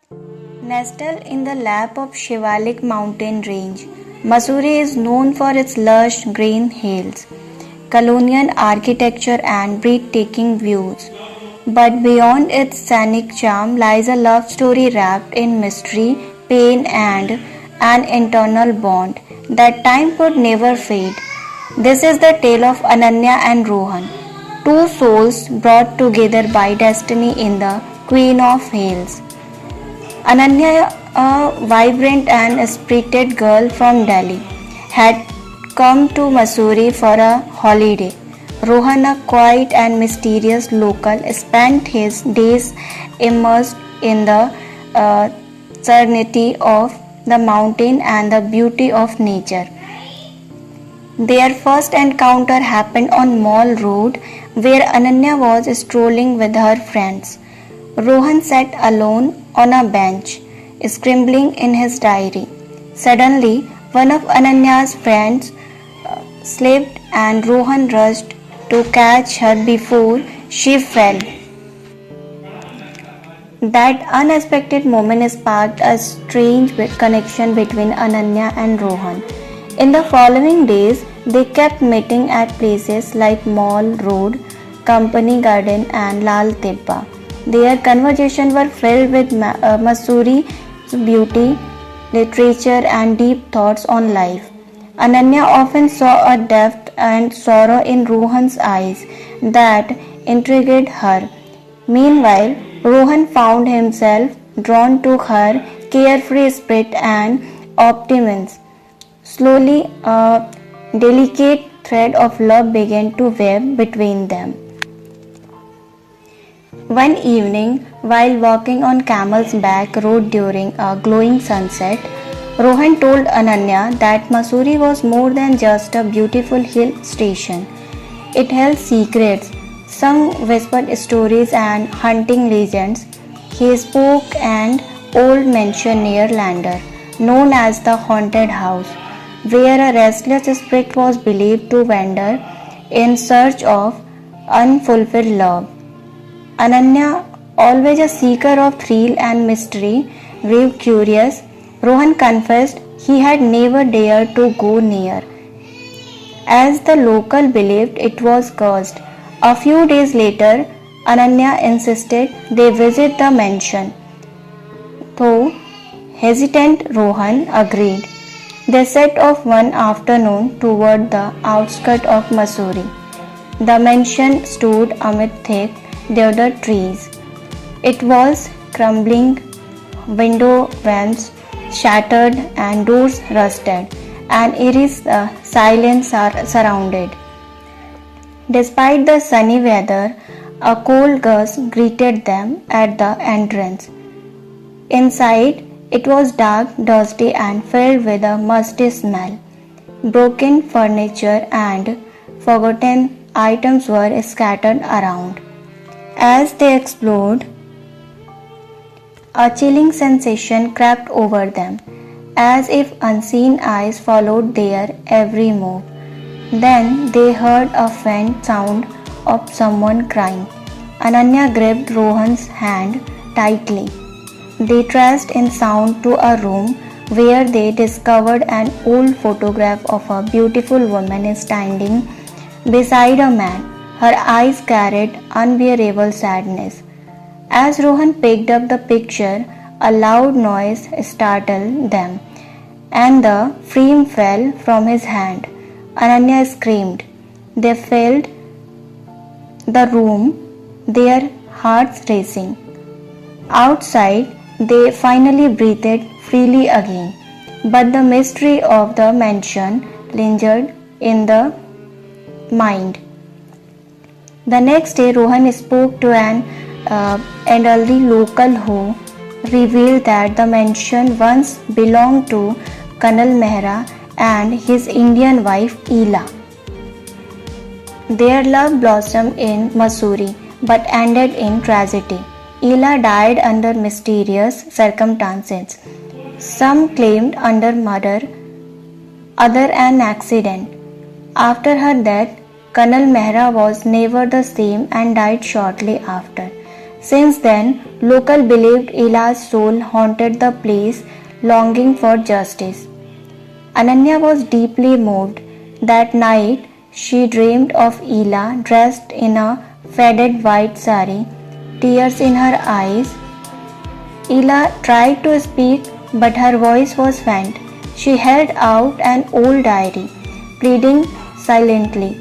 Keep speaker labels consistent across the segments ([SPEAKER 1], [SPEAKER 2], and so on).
[SPEAKER 1] Nestled in the lap of Shivalik mountain range, Mussoorie is known for its lush green hills, colonial architecture and breathtaking views. But beyond its scenic charm lies a love story wrapped in mystery, pain and an internal bond that time could never fade. This is the tale of Ananya and Rohan, two souls brought together by destiny in the Queen of Hills. Ananya, a vibrant and spirited girl from Delhi, had come to Mussoorie for a holiday. Rohan, a quiet and mysterious local, spent his days immersed in the serenity of the mountain and the beauty of nature. Their first encounter happened on Mall Road, where Ananya was strolling with her friends. Rohan sat alone on a bench, scribbling in his diary. Suddenly, one of Ananya's friends slipped and Rohan rushed to catch her before she fell. That unexpected moment sparked a strange connection between Ananya and Rohan. In the following days, they kept meeting at places like Mall Road, Company Garden, and Lal Tibba. Their conversations were filled with Mussoorie's beauty, literature, and deep thoughts on life. Ananya often saw a depth and sorrow in Rohan's eyes that intrigued her. Meanwhile, Rohan found himself drawn to her carefree spirit and optimism. Slowly, a delicate thread of love began to weave between them. One evening, while walking on Camel's Back Road during a glowing sunset, Rohan told Ananya that Mussoorie was more than just a beautiful hill station. It held secrets, some whispered stories and hunting legends. He spoke an old mansion near Lander, known as the Haunted House, where a restless spirit was believed to wander in search of unfulfilled love. Ananya, always a seeker of thrill and mystery, grew curious. Rohan confessed he had never dared to go near, as the local believed it was cursed. A few days later, Ananya insisted they visit the mansion. Though hesitant, Rohan agreed. They set off one afternoon toward the outskirts of Mussoorie. The mansion stood amid thick deodar trees. Its walls crumbling, window panes shattered, and doors rusted. An eerie silence surrounded. Despite the sunny weather, a cold gust greeted them at the entrance. Inside, it was dark, dusty, and filled with a musty smell. Broken furniture and forgotten items were scattered around. As they explored, a chilling sensation crept over them, as if unseen eyes followed their every move. Then they heard a faint sound of someone crying. Ananya gripped Rohan's hand tightly. They traced in sound to a room where they discovered an old photograph of a beautiful woman standing beside a man. Her eyes carried unbearable sadness. As Rohan picked up the picture, a loud noise startled them, and the frame fell from his hand. Ananya screamed. They filled the room, their hearts racing. Outside, they finally breathed freely again, but the mystery of the mansion lingered in the mind. The next day, Rohan spoke to an elderly local who revealed that the mansion once belonged to Colonel Mehra and his Indian wife Ela. Their love blossomed in Mussoorie but ended in tragedy. Ela died under mysterious circumstances. Some claimed under murder, others an accident. After her death, Colonel Mehra was never the same and died shortly after. Since then, Local believed Ela's soul haunted the place, longing for justice. Ananya was deeply moved. That night, she dreamed of Ela dressed in a faded white sari, tears in her eyes. Ela tried to speak, but her voice was faint. She held out an old diary, pleading silently.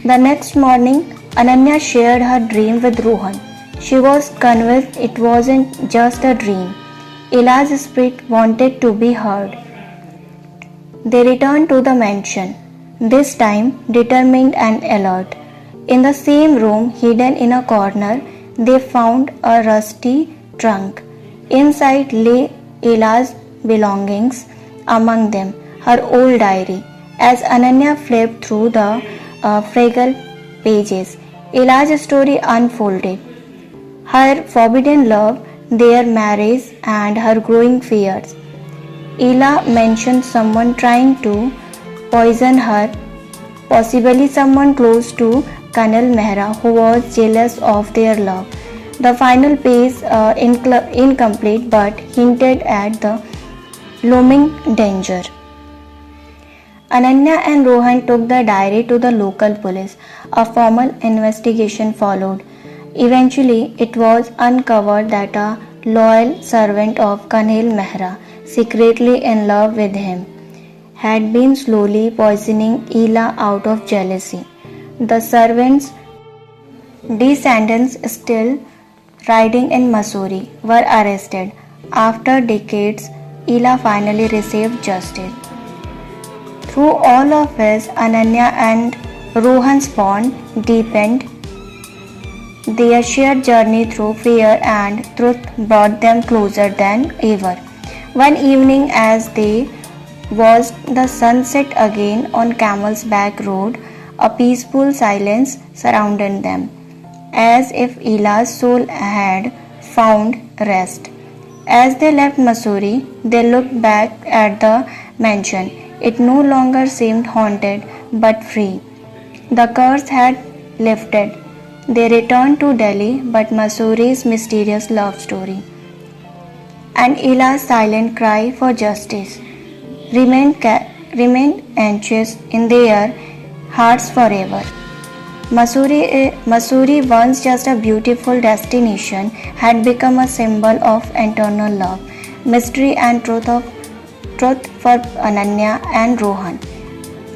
[SPEAKER 1] The next morning, Ananya shared her dream with Rohan. She was convinced it wasn't just a dream. Ela's spirit wanted to be heard. They returned to the mansion, this time determined and alert. In the same room, hidden in a corner, they found a rusty trunk. Inside lay Ela's belongings, among them her old diary. As Ananya flipped through the fragile pages, Ela's story unfolded. Her forbidden love, their marriage, and her growing fears. Ela mentioned someone trying to poison her, possibly someone close to Colonel Mehra who was jealous of their love. The final page, incomplete but hinted at the looming danger. Ananya and Rohan took the diary to the local police. A formal investigation followed. Eventually, it was uncovered that a loyal servant of Colonel Mehra, secretly in love with him, had been slowly poisoning Ela out of jealousy. The servant's descendants, still riding in Mussoorie, were arrested. After decades, Ela finally received justice. Through all of this, Ananya and Rohan's bond deepened. Their shared journey through fear and truth brought them closer than ever. One evening, as they watched the sunset again on Camel's Back Road, a peaceful silence surrounded them, as if Ela's soul had found rest. As they left Mussoorie, they looked back at the mansion. It no longer seemed haunted but free. The curse had lifted. They returned to Delhi, but Mussoorie's mysterious love story and Ela's silent cry for justice remained anxious in their hearts forever. Mussoorie, once just a beautiful destination, had become a symbol of eternal love, mystery, and truth for Ananya and Rohan.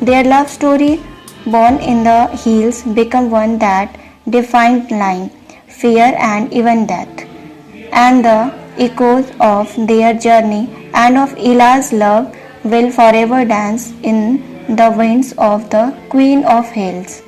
[SPEAKER 1] Their love story, born in the hills, became one that defined line, fear, and even death. And the echoes of their journey and of Ela's love will forever dance in the winds of the Queen of Hills.